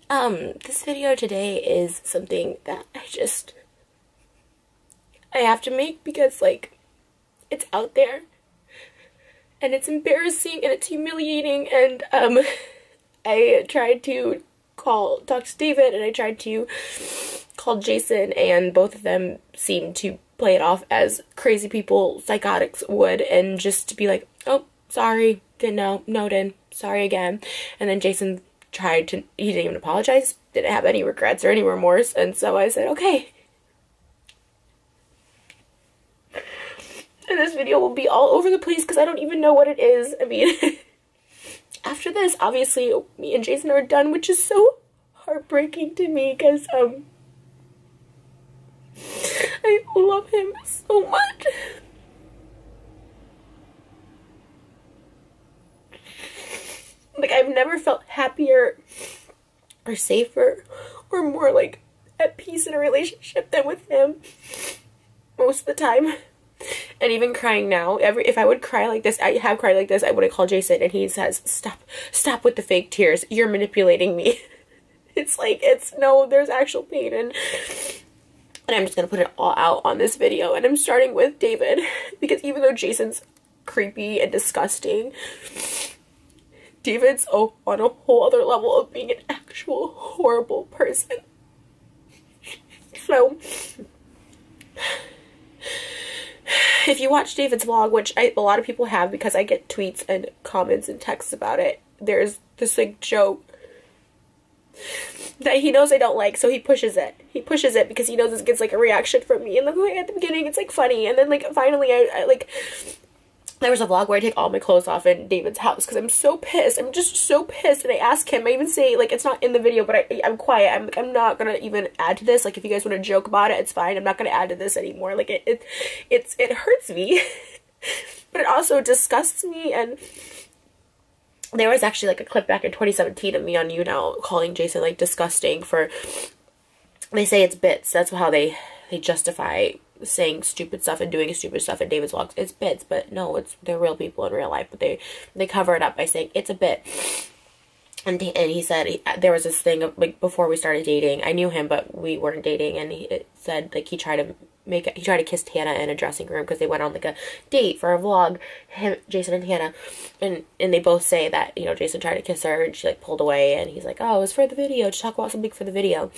This video today is something that I have to make because, like, it's out there and it's embarrassing and it's humiliating, and I tried to talk to David and I tried to call Jason, and both of them seemed to play it off as crazy people, psychotics would, and just to be like, oh, sorry, didn't know, noted, sorry again. And then Jason he didn't even apologize, didn't have any regrets or any remorse, and so I said, okay. And this video will be all over the place because I don't even know what it is. I mean, after this, obviously, me and Jason are done, which is so heartbreaking to me because, I love him so much. Like, I've never felt happier or safer or more, like, at peace in a relationship than with him most of the time. And even crying now, if I would cry like this, I have cried like this, I would have called Jason and he says, stop with the fake tears. You're manipulating me. It's like, no, there's actual pain, and I'm just gonna put it all out on this video. And I'm starting with David because even though Jason's creepy and disgusting, David's on a whole other level of being an actual horrible person. So, if you watch David's vlog, which a lot of people have because I get tweets and comments and texts about it, there's this, like, joke that he knows I don't like, so he pushes it. He pushes it because he knows this gets, like, a reaction from me. And, like, at the beginning, it's, like, funny. And then, like, finally, I like, there was a vlog where I take all my clothes off in David's house because I'm so pissed. I'm just so pissed. And I ask him, I even say, like, it's not in the video, but I'm quiet. I'm like, I'm not gonna even add to this. Like, if you guys want to joke about it, it's fine. I'm not gonna add to this anymore. Like, it hurts me. But it also disgusts me. And there was actually, like, a clip back in 2017 of me on YouNow calling Jason, like, disgusting for, they say it's bits. That's how they justify saying stupid stuff and doing stupid stuff in David's vlogs. It's bits, but no, they're real people in real life, but they cover it up by saying it's a bit. And he said there was this thing of, like, before we started dating, I knew him, but we weren't dating, and it said, like, he tried to kiss Tana in a dressing room because they went on, like, a date for a vlog, Jason and Tana, and they both say that, you know, Jason tried to kiss her and she, like, pulled away, and he's like, oh, it was for the video, to talk about something for the video.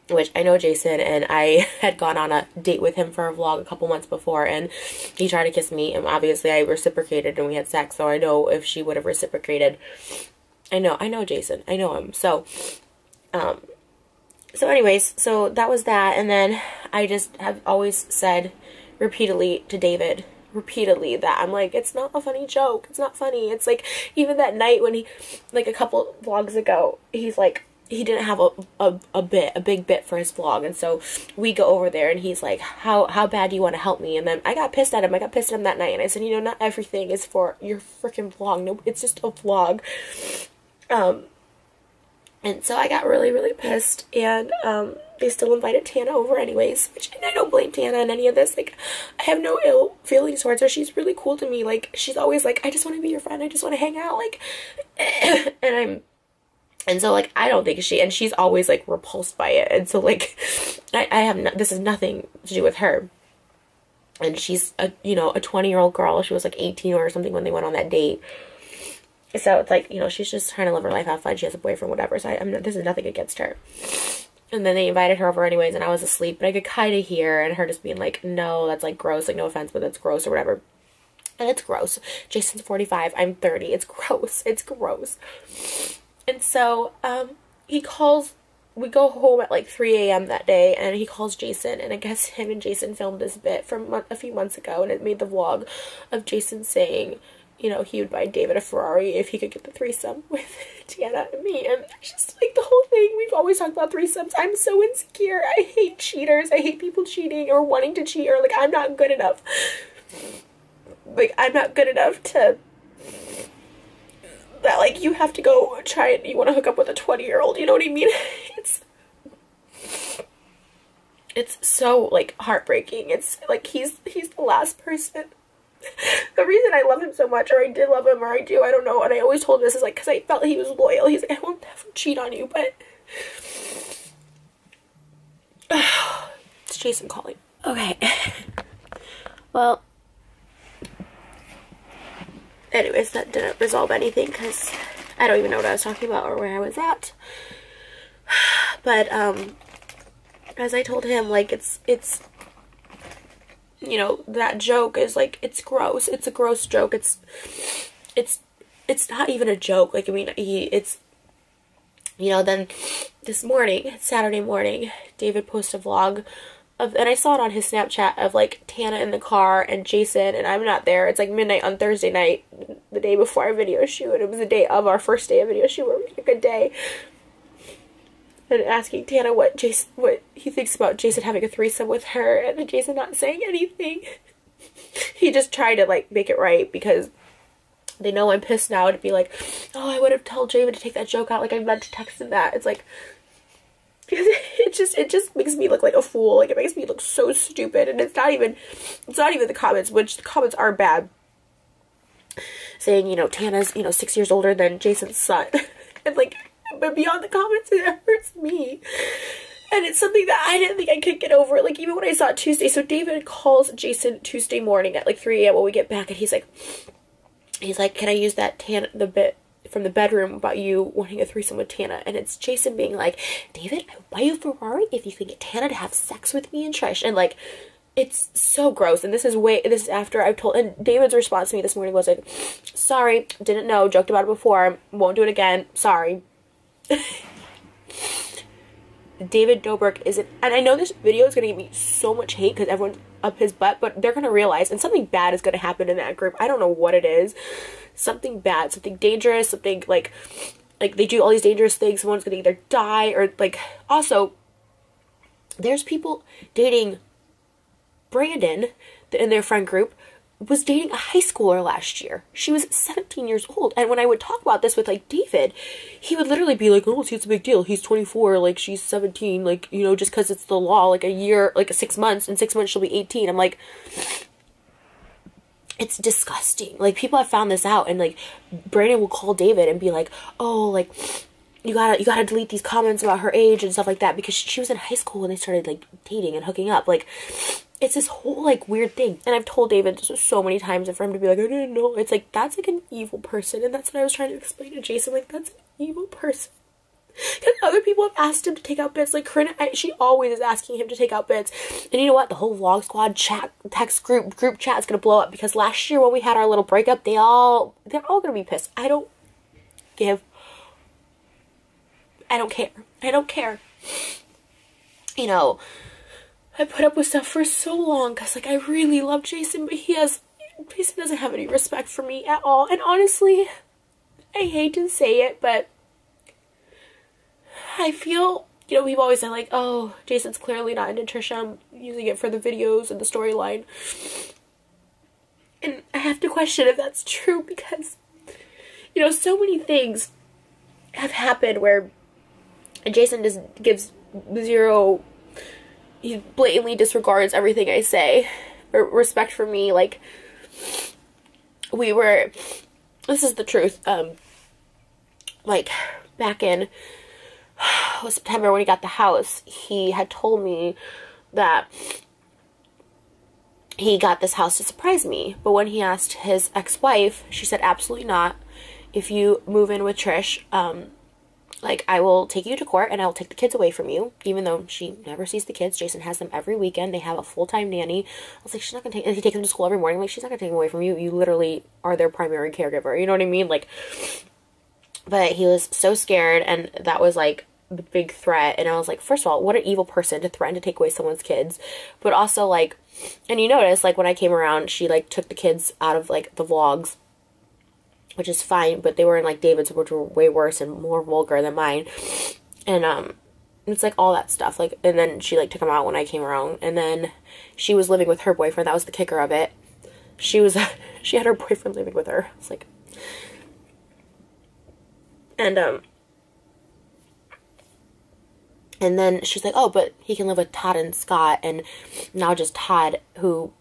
Which I know Jason, and I had gone on a date with him for a vlog a couple months before, and he tried to kiss me, and obviously I reciprocated and we had sex, so I know if she would have reciprocated. I know Jason. I know him. So anyways, so that was that, and then I just have always said repeatedly to David, that I'm like, it's not a funny joke. It's not funny. It's like, even that night when he, like, a couple vlogs ago, he's like, he didn't have a big bit for his vlog, and so we go over there and he's like, how bad do you want to help me? And then I got pissed at him. I got pissed at him that night, and I said, you know, not everything is for your freaking vlog. No, it's just a vlog. And so I got really pissed, and they still invited Tana over anyways, which, and I don't blame Tana in any of this. Like, I have no ill feelings towards her. She's really cool to me. Like, she's always like, I just want to be your friend. I just want to hang out. Like, and so, like, I don't think she's always, like, repulsed by it. And so, like, this is nothing to do with her. And she's a 20-year-old girl. She was, like, 18 or something when they went on that date. So it's like, you know, she's just trying to live her life, have fun. She has a boyfriend, whatever. So this is nothing against her. And then they invited her over anyways, and I was asleep. But I could kind of hear, and her just being like, no, that's, like, gross. Like, no offense, but that's gross or whatever. And it's gross. Jason's 45. I'm 30. It's gross. It's gross. And so, we go home at, like, 3 a.m. that day, and he calls Jason, and I guess him and Jason filmed this bit from a few months ago, and it made the vlog of Jason saying, you know, he would buy David a Ferrari if he could get the threesome with Tana and me, and it's just, like, the whole thing. We've always talked about threesomes. I'm so insecure. I hate cheaters. I hate people cheating or wanting to cheat, or, like, I'm not good enough. Like, I'm not good enough to... that, like, you have to go try it, you want to hook up with a 20-year-old, you know what I mean? It's so, like, heartbreaking. It's, like, he's the last person The reason I love him so much, or I did love him, or I do, I don't know, and I always told him this is like, because I felt he was loyal. He's like, I won't ever cheat on you, but it's Jason calling. Okay. Well, anyways, that didn't resolve anything, because I don't even know what I was talking about or where I was at. But, as I told him, like, it's, you know, that joke is, like, it's gross. It's a gross joke. It's not even a joke. Like, I mean, it's, you know, then this morning, Saturday morning, David posted a vlog of, and I saw it on his Snapchat, of, like, Tana in the car and Jason, and I'm not there. It's, like, midnight on Thursday night, the day before our video shoot, and it was the day of our first day of video shoot, where we had a good day. And asking Tana what he thinks about Jason having a threesome with her, and Jason not saying anything. He just tried to, like, make it right, because they know I'm pissed now, to be like, oh, I would have told David to take that joke out, like, I meant to text him that. It's like, it just makes me look like a fool. Like, it makes me look so stupid, and it's not even the comments, which the comments are bad, saying, you know, Tana's, you know, 6 years older than Jason's son. And, like, but beyond the comments, it hurts me. And it's something that I didn't think I could get over. Like, even when I saw it Tuesday. So David calls Jason Tuesday morning at, like, 3 a.m. when we get back. And he's like, can I use that the bit from the bedroom about you wanting a threesome with Tana? And it's Jason being like, David, I will buy you a Ferrari if you can get Tana to have sex with me and Trish. And, like, it's so gross. And this is after I've told, and David's response to me this morning was like, sorry, didn't know, joked about it before, won't do it again, sorry. David Dobrik isn't, and I know this video is going to give me so much hate because everyone's up his butt, but they're going to realize, and something bad is going to happen in that group. I don't know what it is. Something bad, something dangerous, something like they do all these dangerous things. Someone's going to either die or, like, also, there's people dating Brandon in their friend group, was dating a high schooler last year. She was 17 years old. And when I would talk about this with, like, David, he would literally be like, oh, see, it's a big deal. He's 24, like, she's 17, like, you know, just because it's the law, like, a year, like, 6 months, in 6 months she'll be 18. I'm like, it's disgusting. Like, people have found this out, and, like, Brandon will call David and be like, oh, like, you gotta delete these comments about her age and stuff like that, because she was in high school when they started, like, dating and hooking up. Like, it's this whole, like, weird thing. And I've told David this so many times, and for him to be like, I didn't know. It's like, that's, like, an evil person. And that's what I was trying to explain to Jason. Like, that's an evil person. Because other people have asked him to take out bits. Like, Corinne, she always is asking him to take out bits. And you know what? The whole Vlog Squad chat, text group chat is going to blow up. Because last year when we had our little breakup, they're all going to be pissed. I don't care. I don't care. You know, I put up with stuff for so long because, like, I really love Jason, but Jason doesn't have any respect for me at all. And honestly, I hate to say it, but I feel, you know, we've always said, like, oh, Jason's clearly not into Trisha. I'm using it for the videos and the storyline. And I have to question if that's true because, you know, so many things have happened where Jason just gives zero, he blatantly disregards everything I say, or respect for me. Like, this is the truth, like, back in September when he got the house, he had told me that he got this house to surprise me, but when he asked his ex-wife, she said, absolutely not. If you move in with Trish, like, I will take you to court and I will take the kids away from you, even though she never sees the kids. Jason has them every weekend. They have a full-time nanny. I was like, she's not going to take, and he takes them to school every morning. Like, she's not going to take them away from you. You literally are their primary caregiver. You know what I mean? Like, but he was so scared, and that was, like, the big threat. And I was like, first of all, what an evil person to threaten to take away someone's kids. But also, like, and you notice, like, when I came around, she, like, took the kids out of, like, the vlogs, which is fine, but they were in, like, David's, which were way worse and more vulgar than mine. And, it's, like, all that stuff. Like, and then she, like, took them out when I came around. And then she was living with her boyfriend. That was the kicker of it. She had her boyfriend living with her. It's like, and then she's like, oh, but he can live with Todd and Scott. And now just Todd, who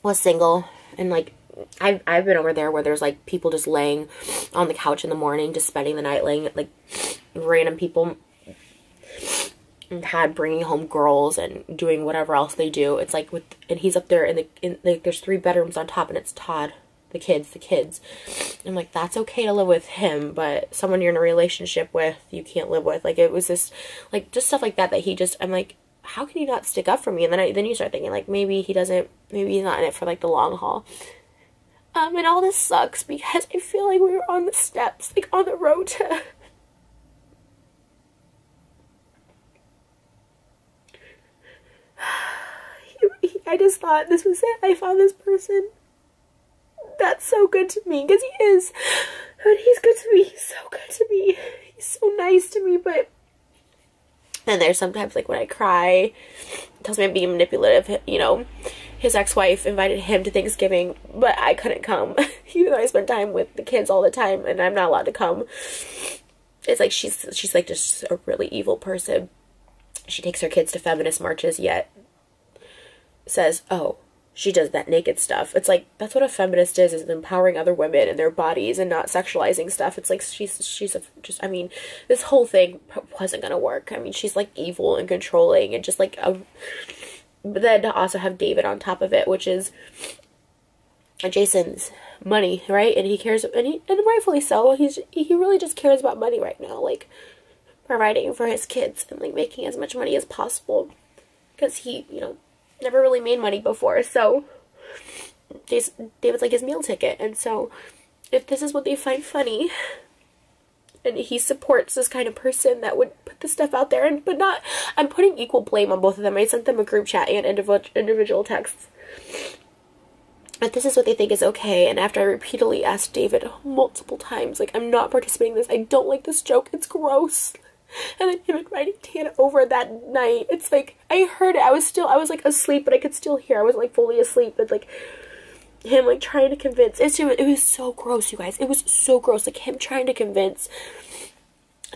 was single, And like, I've been over there where there's like people just laying on the couch in the morning, just spending the night, laying, like random people had bringing home girls and doing whatever else they do. It's like and he's up there like there's 3 bedrooms on top, and it's Todd, the kids. I'm like, that's okay to live with him, but someone you're in a relationship with, you can't live with. Like, it was just like, just stuff like that he just, I'm like, how can you not stick up for me? And then you start thinking, like, maybe he's not in it for like the long haul. And all this sucks because I feel like we were on the steps, like on the road to I just thought this was it. I found this person that's so good to me, because he is. And he's good to me. He's so good to me. He's so nice to me, but then there's sometimes, like, when I cry, it tells me I'm being manipulative. You know, his ex-wife invited him to Thanksgiving, but I couldn't come, even though I spend time with the kids all the time, and I'm not allowed to come. It's like she's like just a really evil person. She takes her kids to feminist marches, yet says, oh, she does that naked stuff. It's like, that's what a feminist is empowering other women and their bodies and not sexualizing stuff. It's like, I mean, this whole thing wasn't gonna work. I mean, she's like evil and controlling and just like but then to also have David on top of it, which is Jason's money, right? And he cares, and rightfully so. He really just cares about money right now, like providing for his kids and like making as much money as possible, because he, you know, never really made money before. So David's like his meal ticket. And so if this is what they find funny, and he supports this kind of person that would put this stuff out there, but not, I'm putting equal blame on both of them. I sent them a group chat and individual texts. If this is what they think is okay, and after I repeatedly asked David multiple times, like, I'm not participating in this, I don't like this joke, it's gross. And then him inviting Tana over that night, it's like, I heard it, I was like asleep, but I could still hear, I wasn't like fully asleep, but like, him like trying to convince, it was so gross, you guys, it was so gross, like him trying to convince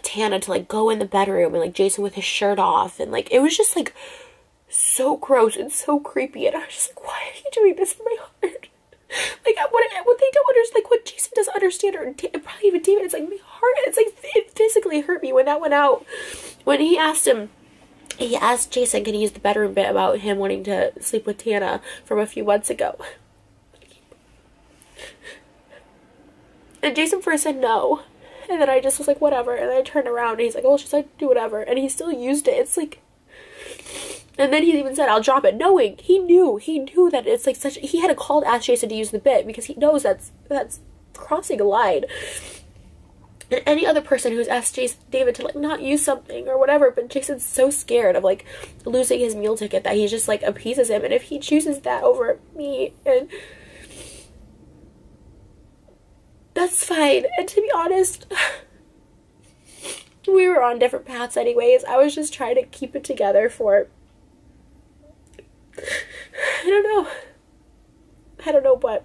Tana to like go in the bedroom, and like Jason with his shirt off, and like, it was just like, so gross and so creepy, and I was just like, why are you doing this to my heart? Like, what they don't understand, like, what Jason doesn't understand, or probably even David, it's like, my heart, it's like, it physically hurt me when that went out. When he asked Jason, can he use the bedroom bit about him wanting to sleep with Tana from a few months ago? And Jason first said no, and then I just was like, whatever, and then I turned around, and he's like, oh, she's like, do whatever, and he still used it. It's like, and then he even said, I'll drop it, knowing, he knew that it's like such, he had a call to ask Jason to use the bit, because he knows that's crossing a line. And any other person who's asked David to like not use something or whatever, but Jason's so scared of like losing his meal ticket that he just like appeases him, and if he chooses that over me, and that's fine. And to be honest, we were on different paths anyways. I was just trying to keep it together for, I don't know, but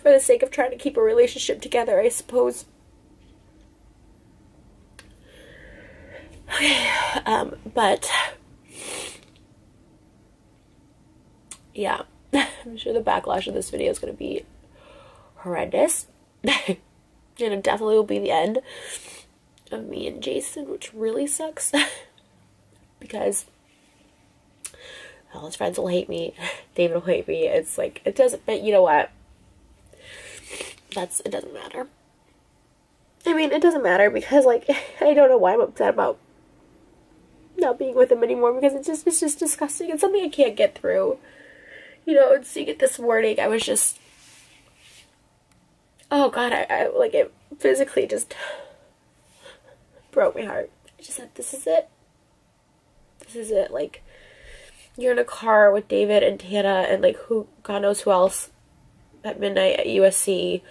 for the sake of trying to keep a relationship together, I suppose. Okay, but yeah, I'm sure the backlash of this video is going to be horrendous. And it definitely will be the end of me and Jason, which really sucks. Because all his friends will hate me, David will hate me. It's like, it doesn't, but you know what? It doesn't matter. I mean, it doesn't matter because, like, I don't know why I'm upset about not being with him anymore, because it's just disgusting. It's something I can't get through. You know, and seeing it this morning, I was just, oh God, I like, it physically just broke my heart. I just said, this is it. This is it. Like, you're in a car with David and Tana and like God knows who else at midnight at USC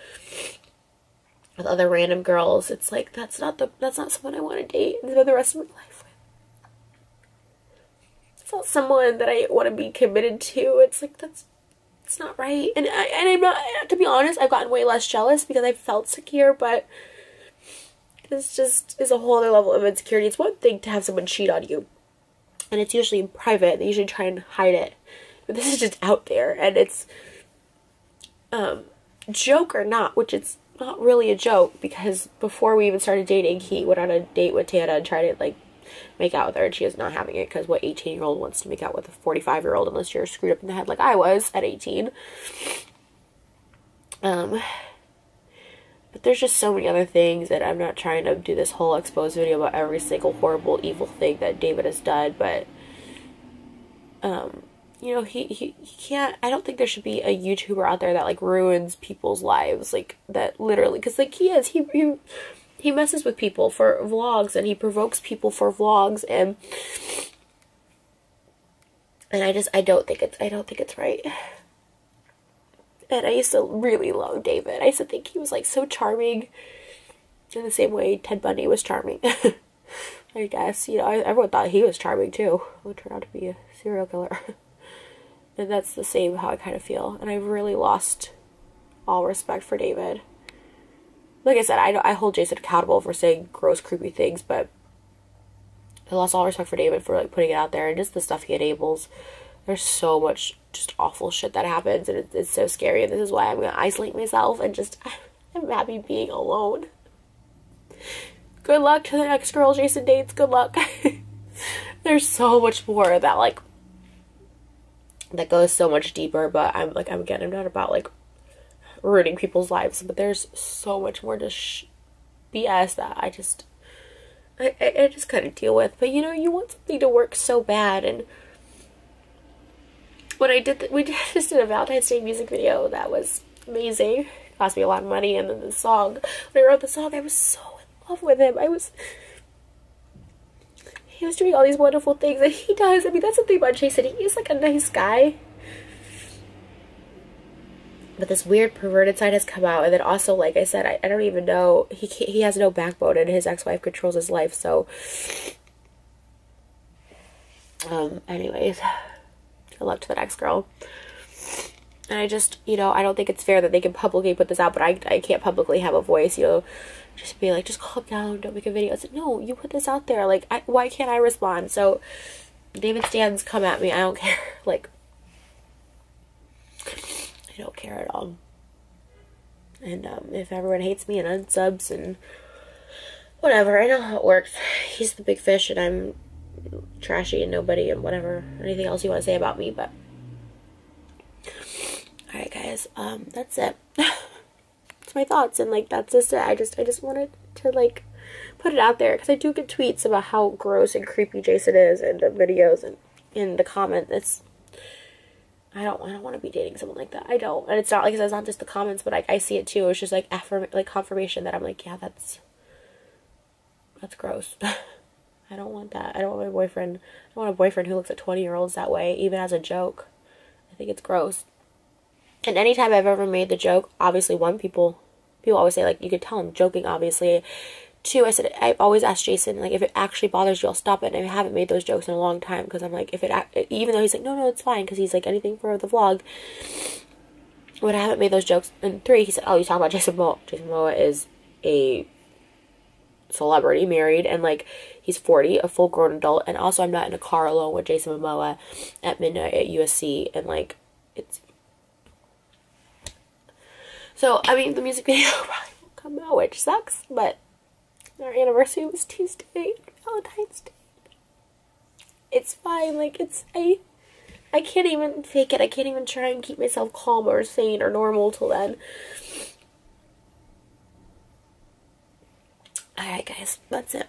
with other random girls. It's like, that's not someone I want to date and spend the rest of my life with. It's not someone that I want to be committed to. It's like, it's not right. And I'm not, to be honest, I've gotten way less jealous because I felt secure, but this just is a whole other level of insecurity. It's one thing to have someone cheat on you, and it's usually in private. They usually try and hide it, but this is just out there, and it's joke or not, which it's not really a joke, because before we even started dating, he went on a date with Tana and tried to, like, make out with her, and she is not having it, because what 18-year-old wants to make out with a 45-year-old unless you're screwed up in the head like I was at 18. But there's just so many other things, that I'm not trying to do this whole expose video about every single horrible, evil thing that David has done, but, you know, he can't, I don't think there should be a YouTuber out there that, like, ruins people's lives, like, that literally, because, like, he messes with people for vlogs, and he provokes people for vlogs, and I don't think it's right. And I used to really love David. I used to think he was, like, so charming, in the same way Ted Bundy was charming. I guess, you know, everyone thought he was charming too, who turned out to be a serial killer. And that's the same how I kind of feel. And I've really lost all respect for David. Like I said, I hold Jason accountable for saying gross, creepy things, but I lost all respect for David for, like, putting it out there, and just the stuff he enables. There's so much just awful shit that happens, and it's so scary, and this is why I'm gonna isolate myself, and just, I'm happy being alone. Good luck to the next girl Jason dates, good luck. There's so much more that, like, that goes so much deeper, but I'm not about, like, ruining people's lives, but there's so much more to BS that I just couldn't deal with. But, you know, you want something to work so bad, and when we just did a Valentine's Day music video that was amazing. It cost me a lot of money, and then the song, when I wrote the song, I was so in love with him. He was doing all these wonderful things that he does. I mean, that's the thing about Jason. He is, like, a nice guy. But this weird perverted side has come out, and then also, like I said, I don't even know, he has no backbone, and his ex-wife controls his life, so, anyways, good luck to the next girl. And I just, you know, I don't think it's fair that they can publicly put this out, but I can't publicly have a voice, you know, just be like, just calm down, don't make a video. It's like, no, you put this out there, like, why can't I respond? So, David Stans, come at me, I don't care, like, I don't care at all. And, if everyone hates me and unsubs and whatever, I know how it works. He's the big fish and I'm trashy and nobody and whatever, anything else you want to say about me, but alright guys, that's it. It's my thoughts, and, like, that's just it. I just wanted to, like, put it out there, because I do get tweets about how gross and creepy Jason is in the videos and in the comments. I don't want to be dating someone like that. I don't. And it's not, like, it's not just the comments, but, like, I see it too. It's just, like, confirmation that I'm like, yeah, that's gross. I don't want that. I don't want my boyfriend. I don't want a boyfriend who looks at 20-year-olds that way, even as a joke. I think it's gross. And anytime I've ever made the joke, obviously, one, people always say, like, you could tell I'm joking, obviously. Two, I said, I've always asked Jason, like, if it actually bothers you, I'll stop it. And I haven't made those jokes in a long time, because I'm like, even though he's like, no, it's fine, because he's like, anything for the vlog. When I haven't made those jokes. And three, he said, oh, you talking about Jason Momoa. Jason Momoa is a celebrity, married, and, like, he's 40, a full-grown adult, and also I'm not in a car alone with Jason Momoa at midnight at USC, and, like, it's... So, I mean, the music video probably won't come out, which sucks, but our anniversary was Tuesday, Valentine's Day. It's fine, like, I can't even fake it. I can't even try and keep myself calm or sane or normal till then. Alright, guys, that's it.